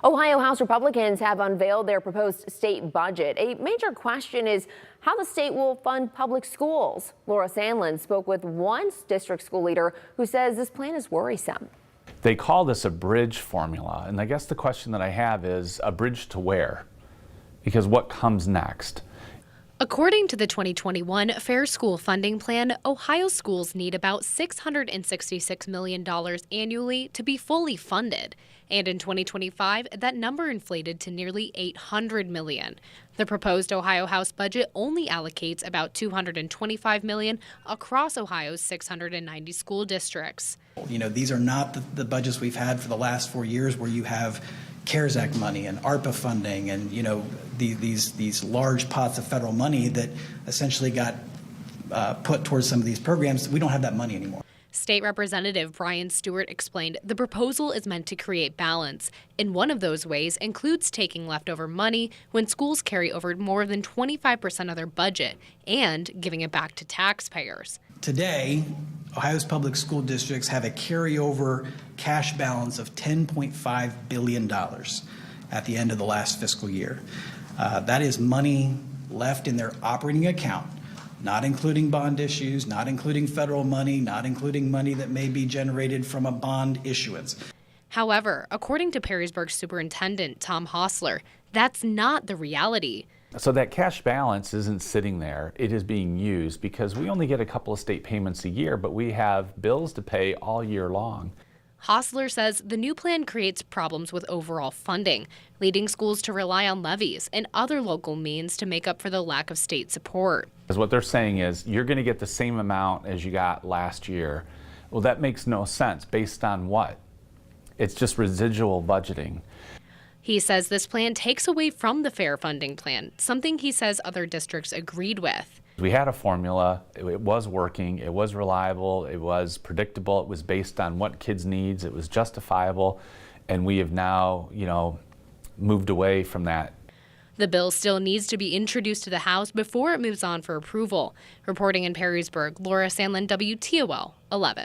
Ohio House Republicans have unveiled their proposed state budget. A major question is how the state will fund public schools. Laura Sandlin spoke with one district school leader who says this plan is worrisome. They call this a bridge formula, and I guess the question that I have is a bridge to where? Because what comes next? According to the 2021 Fair School Funding Plan, Ohio schools need about $666 million annually to be fully funded. And in 2025, that number inflated to nearly $800 million. The proposed Ohio House budget only allocates about $225 million across Ohio's 690 school districts. You know, these are not the budgets we've had for the last 4 years where you have CARES Act money and ARPA funding and, you know, these large pots of federal money that essentially got put towards some of these programs. We don't have that money anymore. State Representative Brian Stewart explained the proposal is meant to create balance, and one of those ways includes taking leftover money when schools carry over more than 25% of their budget and giving it back to taxpayers. Today, Ohio's public school districts have a carryover cash balance of $10.5 billion at the end of the last fiscal year. That is money left in their operating account, not including bond issues, not including federal money, not including money that may be generated from a bond issuance. However, according to Perrysburg Superintendent Tom Hostler, that's not the reality. So that cash balance isn't sitting there, it is being used because we only get a couple of state payments a year, but we have bills to pay all year long. Hostler says the new plan creates problems with overall funding, leading schools to rely on levies and other local means to make up for the lack of state support. Because what they're saying is you're going to get the same amount as you got last year. Well, that makes no sense. Based on what? It's just residual budgeting. He says this plan takes away from the fair funding plan, something he says other districts agreed with. We had a formula, it was working, it was reliable, it was predictable, it was based on what kids' needs, it was justifiable, and we have now, moved away from that. The bill still needs to be introduced to the House before it moves on for approval. Reporting in Perrysburg, Laura Sandlin, WTOL 11.